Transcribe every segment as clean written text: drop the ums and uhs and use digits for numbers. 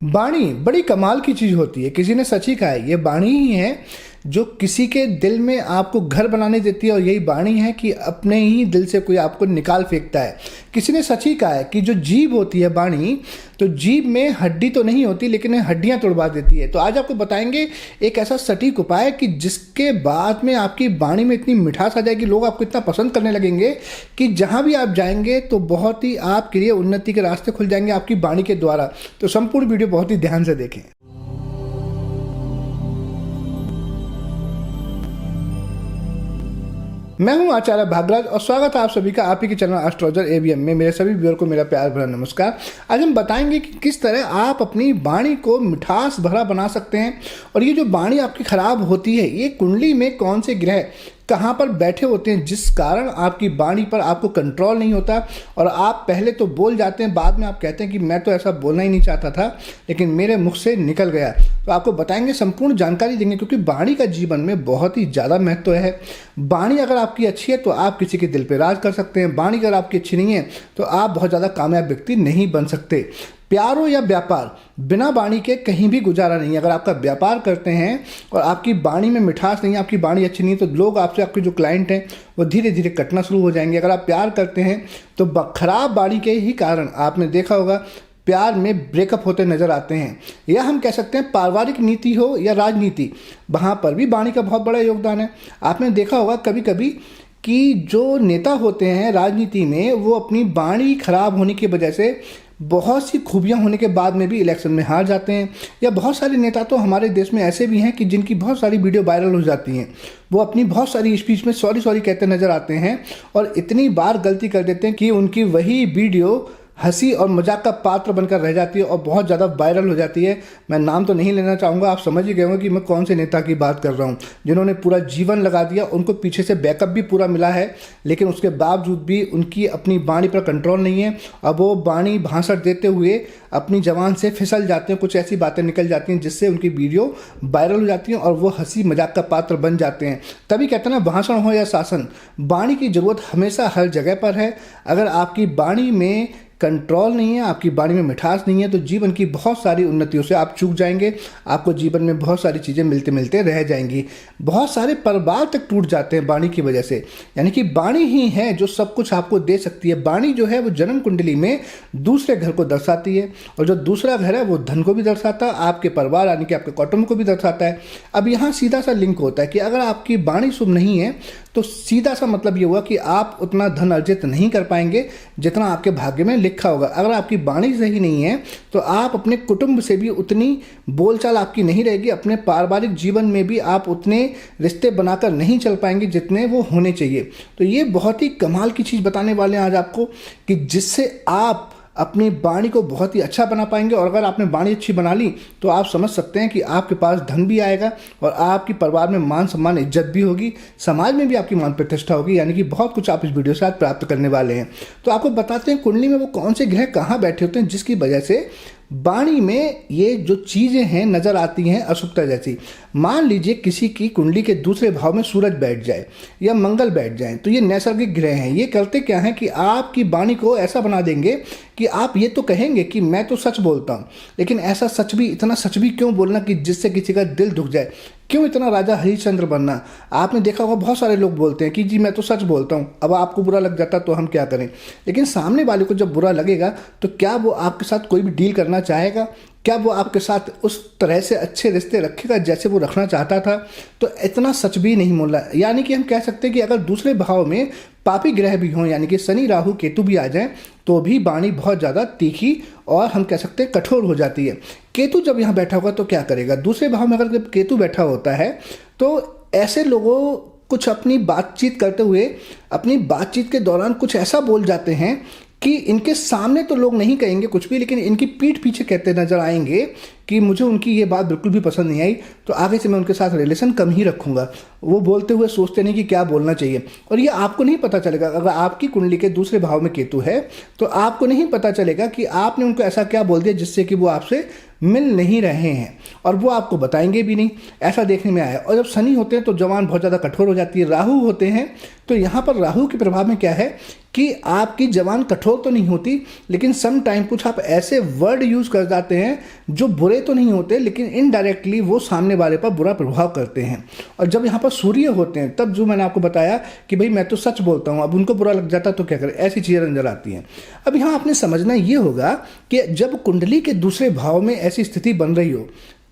बाणी बड़ी कमाल की चीज होती है। किसी ने सच ही कहा है, ये बाणी ही है जो किसी के दिल में आपको घर बनाने देती है, और यही बाणी है कि अपने ही दिल से कोई आपको निकाल फेंकता है। किसी ने सच ही कहा है कि जो जीभ होती है बाणी, तो जीभ में हड्डी तो नहीं होती लेकिन हड्डियां तोड़वा देती है। तो आज आपको बताएंगे एक ऐसा सटीक उपाय कि जिसके बाद में आपकी बाणी में इतनी मिठास आ जाएगी, लोग आपको इतना पसंद करने लगेंगे कि जहां भी आप जाएंगे तो बहुत ही आपके लिए उन्नति के रास्ते खुल जाएंगे आपकी बाणी के द्वारा। तो संपूर्ण वीडियो बहुत ही ध्यान से देखें। मैं हूं आचार्य भागराज और स्वागत है आप सभी का आप ही के चैनल एस्ट्रोलॉजर एवीएम में। मेरे सभी व्यूअर को मेरा प्यार भरा नमस्कार। आज हम बताएंगे कि किस तरह आप अपनी बाणी को मिठास भरा बना सकते हैं। और ये जो बाणी आपकी खराब होती है, ये कुंडली में कौन से ग्रह कहाँ पर बैठे होते हैं जिस कारण आपकी बाणी पर आपको कंट्रोल नहीं होता, और आप पहले तो बोल जाते हैं, बाद में आप कहते हैं कि मैं तो ऐसा बोलना ही नहीं चाहता था लेकिन मेरे मुख से निकल गया। तो आपको बताएंगे, संपूर्ण जानकारी देंगे, क्योंकि बाणी का जीवन में बहुत ही ज़्यादा महत्व है। बाणी अगर आपकी अच्छी है तो आप किसी के दिल पर राज कर सकते हैं। बाणी अगर आपकी अच्छी नहीं है तो आप बहुत ज़्यादा कामयाब व्यक्ति नहीं बन सकते। प्यार हो या व्यापार, बिना बाणी के कहीं भी गुजारा नहीं है। अगर आपका व्यापार करते हैं और आपकी बाणी में मिठास नहीं है, आपकी बाणी अच्छी नहीं है, तो लोग आपसे, आपके जो क्लाइंट हैं वो धीरे धीरे कटना शुरू हो जाएंगे। अगर आप प्यार करते हैं तो खराब बाणी के ही कारण आपने देखा होगा प्यार में ब्रेकअप होते नजर आते हैं। या हम कह सकते हैं पारिवारिक नीति हो या राजनीति, वहाँ पर भी बाणी का बहुत बड़ा योगदान है। आपने देखा होगा कभी कभी कि जो नेता होते हैं राजनीति में, वो अपनी बाणी खराब होने की वजह से बहुत सी खूबियां होने के बाद में भी इलेक्शन में हार जाते हैं। या बहुत सारे नेता तो हमारे देश में ऐसे भी हैं कि जिनकी बहुत सारी वीडियो वायरल हो जाती हैं, वो अपनी बहुत सारी स्पीच में सॉरी सॉरी कहते नजर आते हैं और इतनी बार गलती कर देते हैं कि उनकी वही वीडियो हंसी और मजाक का पात्र बनकर रह जाती है और बहुत ज़्यादा वायरल हो जाती है। मैं नाम तो नहीं लेना चाहूँगा, आप समझ ही गए होंगे कि मैं कौन से नेता की बात कर रहा हूँ, जिन्होंने पूरा जीवन लगा दिया, उनको पीछे से बैकअप भी पूरा मिला है, लेकिन उसके बावजूद भी उनकी अपनी बाणी पर कंट्रोल नहीं है। अब वो बाणी भाषण देते हुए अपनी जबान से फिसल जाते हैं, कुछ ऐसी बातें निकल जाती हैं जिससे उनकी वीडियो वायरल हो जाती हैं और वो हंसी मजाक का पात्र बन जाते हैं। तभी कहते हैं ना, भाषण हो या शासन, बाणी की ज़रूरत हमेशा हर जगह पर है। अगर आपकी बाणी में कंट्रोल नहीं है, आपकी बाणी में मिठास नहीं है, तो जीवन की बहुत सारी उन्नतियों से आप चूक जाएंगे। आपको जीवन में बहुत सारी चीज़ें मिलते मिलते रह जाएंगी। बहुत सारे परिवार तक टूट जाते हैं बाणी की वजह से। यानी कि बाणी ही है जो सब कुछ आपको दे सकती है। बाणी जो है वो जन्म कुंडली में दूसरे घर को दर्शाती है, और जो दूसरा घर है वो धन को भी दर्शाता है, आपके परिवार यानी कि आपके कुटुंब को भी दर्शाता है। अब यहाँ सीधा सा लिंक होता है कि अगर आपकी बाणी शुभ नहीं है तो सीधा सा मतलब ये हुआ कि आप उतना धन अर्जित नहीं कर पाएंगे जितना आपके भाग्य में लिखा होगा। अगर आपकी बाणी सही नहीं है तो आप अपने कुटुंब से भी उतनी बोलचाल आपकी नहीं रहेगी, अपने पारिवारिक जीवन में भी आप उतने रिश्ते बनाकर नहीं चल पाएंगे जितने वो होने चाहिए। तो ये बहुत ही कमाल की चीज़ बताने वाले हैं आज आपको, कि जिससे आप अपनी बाणी को बहुत ही अच्छा बना पाएंगे। और अगर आपने बाणी अच्छी बना ली तो आप समझ सकते हैं कि आपके पास धन भी आएगा और आपके परिवार में मान सम्मान इज्जत भी होगी, समाज में भी आपकी मान प्रतिष्ठा होगी। यानी कि बहुत कुछ आप इस वीडियो से आज प्राप्त करने वाले हैं। तो आपको बताते हैं कुंडली में वो कौन से ग्रह कहाँ बैठे होते हैं जिसकी वजह से बाणी में ये जो चीज़ें हैं नज़र आती हैं अशुभता जैसी। मान लीजिए किसी की कुंडली के दूसरे भाव में सूरज बैठ जाए या मंगल बैठ जाए, तो ये नैसर्गिक ग्रह हैं। ये करते क्या हैं कि आपकी बाणी को ऐसा बना देंगे कि आप ये तो कहेंगे कि मैं तो सच बोलता हूँ, लेकिन ऐसा सच भी, इतना सच भी क्यों बोलना कि जिससे किसी का दिल दुख जाए? क्यों इतना राजा हरिश्चंद्र बनना? आपने देखा होगा बहुत सारे लोग बोलते हैं कि जी मैं तो सच बोलता हूँ, अब आपको बुरा लग जाता तो हम क्या करें। लेकिन सामने वाले को जब बुरा लगेगा तो क्या वो आपके साथ कोई भी डील करना चाहेगा? क्या वो आपके साथ उस तरह से अच्छे रिश्ते रखेगा जैसे वो रखना चाहता था? तो इतना सच भी नहीं बोलना। यानी कि हम कह सकते हैं कि अगर दूसरे भाव में पापी ग्रह भी हों, यानी कि शनि राहु केतु भी आ जाएं, तो भी बाणी बहुत ज़्यादा तीखी और हम कह सकते हैं कठोर हो जाती है। केतु जब यहाँ बैठा होगा तो क्या करेगा? दूसरे भाव में अगर जब केतु बैठा होता है तो ऐसे लोगों कुछ अपनी बातचीत करते हुए, अपनी बातचीत के दौरान कुछ ऐसा बोल जाते हैं कि इनके सामने तो लोग नहीं कहेंगे कुछ भी, लेकिन इनकी पीठ पीछे कहते नजर आएंगे कि मुझे उनकी ये बात बिल्कुल भी पसंद नहीं आई, तो आगे से मैं उनके साथ रिलेशन कम ही रखूँगा। वो बोलते हुए सोचते नहीं कि क्या बोलना चाहिए। और ये आपको नहीं पता चलेगा, अगर आपकी कुंडली के दूसरे भाव में केतु है तो आपको नहीं पता चलेगा कि आपने उनको ऐसा क्या बोल दिया जिससे कि वो आपसे मिल नहीं रहे हैं, और वो आपको बताएंगे भी नहीं, ऐसा देखने में आया। और जब शनि होते हैं तो जवान बहुत ज़्यादा कठोर हो जाती है। राहु होते हैं तो यहाँ पर राहु के प्रभाव में क्या है कि आपकी जवान कठोर तो नहीं होती, लेकिन सम टाइम कुछ आप ऐसे वर्ड यूज़ कर जाते हैं जो बुरे तो नहीं होते, लेकिन इनडायरेक्टली वो सामने वाले पर बुरा प्रभाव करते हैं। और जब यहाँ पर सूर्य होते हैं तब जो मैंने आपको बताया कि भाई मैं तो सच बोलता हूँ, अब उनको बुरा लग जाता तो क्या करें, ऐसी चीज़ें नजर आती हैं। अब यहाँ आपने समझना ये होगा कि जब कुंडली के दूसरे भाव में ऐसी स्थिति बन रही हो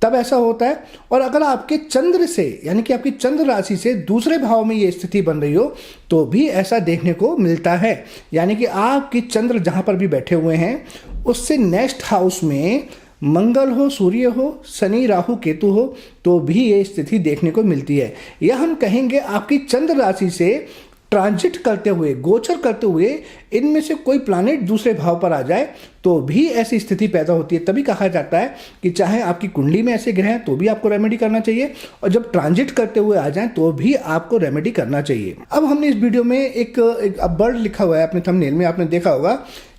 तब ऐसा होता है, और अगर आपके चंद्र से यानी कि आपकी चंद्र राशि से दूसरे भाव में ये स्थिति बन रही हो तो भी ऐसा देखने को मिलता है। यानी कि आपकी चंद्र जहाँ पर भी बैठे हुए हैं उससे नेक्स्ट हाउस में मंगल हो, सूर्य हो, शनि, राहु, केतु हो तो भी ये स्थिति देखने को मिलती है। या हम कहेंगे आपकी चंद्र राशि से ट्रांजिट करते हुए, गोचर करते हुए इनमें से कोई प्लैनेट दूसरे भाव पर आ जाए तो भी ऐसी स्थिति पैदा होती है। तभी कहा जाता है कि चाहे आपकी कुंडली में ऐसे ग्रह हैं तो भी आपको रेमेडी करना चाहिए, और जब ट्रांजिट करते हुए आ जाएं तो भी आपको रेमेडी करना चाहिए। अब हमने इस वीडियो में एक वर्ड लिखा हुआ है अपने थंबनेल में, आपने देखा होगा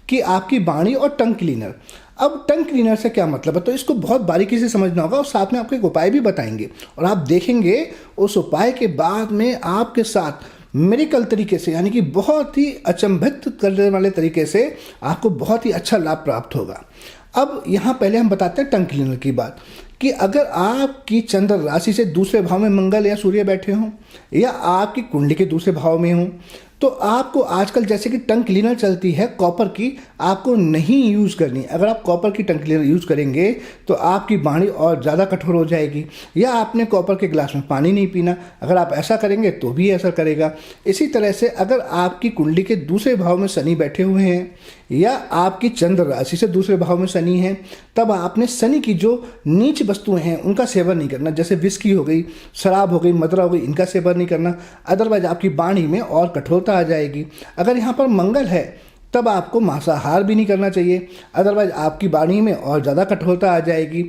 कि आपकी वाणी और टंग क्लीनर। अब टंग क्लीनर से क्या मतलब है, तो इसको बहुत बारीकी से समझना होगा, और साथ में आपको एक उपाय भी बताएंगे, और आप देखेंगे उस उपाय के बाद में आपके साथ मेडिकल तरीके से यानी कि बहुत ही अचंभित करने वाले तरीके से आपको बहुत ही अच्छा लाभ प्राप्त होगा। अब यहाँ पहले हम बताते हैं टंग क्लीनर की बात, कि अगर आपकी चंद्र राशि से दूसरे भाव में मंगल या सूर्य बैठे हों या आपकी कुंडली के दूसरे भाव में हों तो आपको आजकल जैसे कि टंग क्लीनर चलती है कॉपर की, आपको नहीं यूज़ करनी। अगर आप कॉपर की टंग क्लीनर यूज़ करेंगे तो आपकी वाणी और ज़्यादा कठोर हो जाएगी, या आपने कॉपर के गिलास में पानी नहीं पीना, अगर आप ऐसा करेंगे तो भी असर करेगा। इसी तरह से अगर आपकी कुंडली के दूसरे भाव में शनि बैठे हुए हैं या आपकी चंद्र राशि से दूसरे भाव में शनि है, तब आपने शनि की जो नीच वस्तुएं हैं उनका सेवन नहीं करना, जैसे विस्की हो गई, शराब हो गई, मदिरा हो गई, इनका सेवन नहीं करना, अदरवाइज आपकी वाणी में और कठोरता आ जाएगी। अगर यहाँ पर मंगल है तब आपको मांसाहार भी नहीं करना चाहिए, अदरवाइज आपकी वाणी में और ज़्यादा कठोरता आ जाएगी।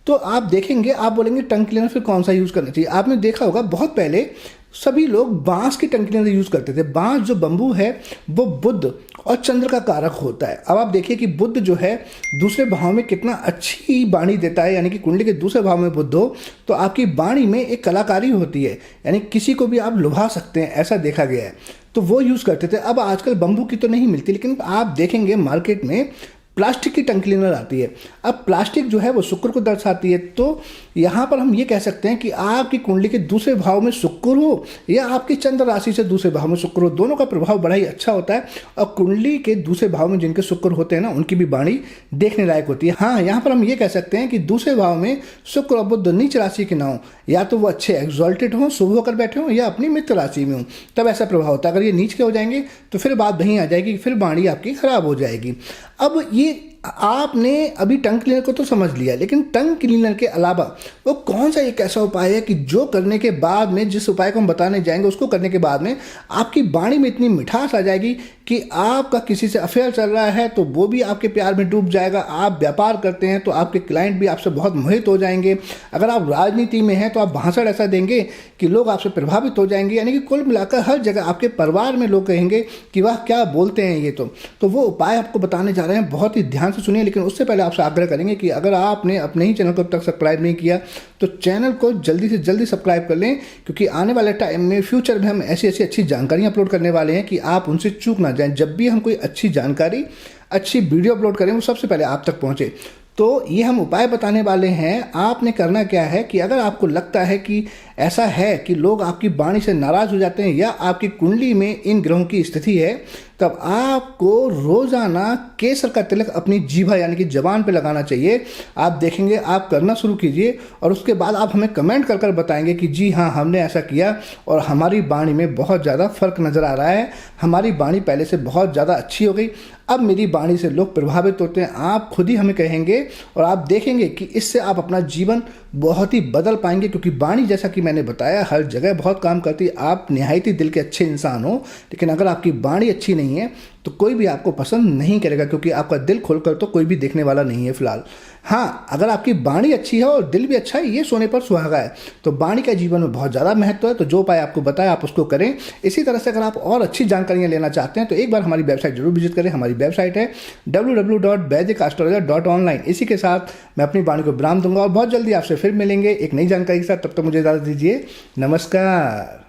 तो आप देखेंगे, आप बोलेंगे टंग क्लीनर फिर कौन सा यूज़ करना चाहिए। आपने देखा होगा बहुत पहले सभी लोग बांस की टंग क्लीनर यूज़ करते थे। बांस जो बंबू है वो बुध और चंद्र का कारक होता है। अब आप देखिए कि बुध जो है दूसरे भाव में कितना अच्छी वाणी देता है, यानी कि कुंडली के दूसरे भाव में बुध हो तो आपकी वाणी में एक कलाकारी होती है, यानी किसी को भी आप लुभा सकते हैं, ऐसा देखा गया है। तो वो यूज़ करते थे। अब आजकल बंबू की तो नहीं मिलती, लेकिन आप देखेंगे मार्केट में प्लास्टिक की टंग क्लीनर आती है। अब प्लास्टिक जो है वो शुक्र को दर्शाती है, तो यहाँ पर हम ये कह सकते हैं कि आपकी कुंडली के दूसरे भाव में शुक्र हो या आपकी चंद्र राशि से दूसरे भाव में शुक्र हो, दोनों का प्रभाव बड़ा ही अच्छा होता है। और कुंडली के दूसरे भाव में जिनके शुक्र होते हैं ना, उनकी भी वाणी देखने लायक होती है। हाँ, यहाँ पर हम ये कह सकते हैं कि दूसरे भाव में शुक्र और बुध नीच राशि के ना हो, या तो वो अच्छे एक्सॉल्टेड हों, शुभ होकर बैठे हों, या अपनी मित्र राशि में हों, तब ऐसा प्रभाव होता है। अगर ये नीच के हो जाएंगे तो फिर बात वहीं आ जाएगी, फिर वाणी आपकी खराब हो जाएगी। अब ये आपने अभी टंग क्लीनर को तो समझ लिया, लेकिन टंग क्लीनर के अलावा वो कौन सा एक ऐसा उपाय है कि जो करने के बाद में, जिस उपाय को हम बताने जाएंगे उसको करने के बाद में आपकी वाणी में इतनी मिठास आ जाएगी कि आपका किसी से अफेयर चल रहा है तो वो भी आपके प्यार में डूब जाएगा। आप व्यापार करते हैं तो आपके क्लाइंट भी आपसे बहुत मोहित हो जाएंगे। अगर आप राजनीति में हैं तो आप भाषण ऐसा देंगे कि लोग आपसे प्रभावित हो जाएंगे, यानी कि कुल मिलाकर हर जगह आपके परिवार में लोग कहेंगे कि वाह क्या बोलते हैं ये। तो वो उपाय आपको बताने जा रहे हैं, बहुत ही ध्यान से सुनिए। लेकिन उससे पहले आपसे आग्रह करेंगे कि अगर आपने अपने ही चैनल को अब तक सब्सक्राइब नहीं किया तो चैनल को जल्दी से जल्दी सब्सक्राइब कर लें, क्योंकि आने वाले टाइम में फ्यूचर में हम ऐसी अच्छी जानकारियाँ अपलोड करने वाले हैं कि आप उनसे चूक ना जाएं। जब भी हम कोई अच्छी जानकारी, अच्छी वीडियो अपलोड करें वो सबसे पहले आप तक पहुँचे। तो ये हम उपाय बताने वाले हैं। आपने करना क्या है कि अगर आपको लगता है कि ऐसा है कि लोग आपकी वाणी से नाराज़ हो जाते हैं या आपकी कुंडली में इन ग्रहों की स्थिति है, तब आपको रोज़ाना केसर का तिलक अपनी जीभा यानी कि जबान पे लगाना चाहिए। आप देखेंगे, आप करना शुरू कीजिए और उसके बाद आप हमें कमेंट कर कर बताएंगे कि जी हाँ, हमने ऐसा किया और हमारी वाणी में बहुत ज़्यादा फ़र्क नज़र आ रहा है, हमारी वाणी पहले से बहुत ज़्यादा अच्छी हो गई, अब मेरी वाणी से लोग प्रभावित होते हैं। आप खुद ही हमें कहेंगे और आप देखेंगे कि इससे आप अपना जीवन बहुत ही बदल पाएंगे, क्योंकि वाणी जैसा कि मैंने बताया हर जगह बहुत काम करती है। आप निहायती दिल के अच्छे इंसान हो, लेकिन अगर आपकी वाणी अच्छी नहीं है तो कोई भी आपको पसंद नहीं करेगा, क्योंकि आपका दिल खोलकर तो कोई भी देखने वाला नहीं है फिलहाल। हाँ, अगर आपकी वाणी अच्छी है और दिल भी अच्छा है, ये सोने पर सुहागा है। तो वाणी का जीवन में बहुत ज़्यादा महत्व है, तो जो उपाय आपको बताया आप उसको करें। इसी तरह से अगर आप और अच्छी जानकारियाँ लेना चाहते हैं तो एक बार हमारी वेबसाइट जरूर विजिट करें। हमारी वेबसाइट है www.vedicastrologer.online। इसी के साथ मैं अपनी वाणी को विराम दूंगा और बहुत जल्दी आपसे फिर मिलेंगे एक नई जानकारी के साथ। तब तक मुझे इजाज़त दीजिए। नमस्कार।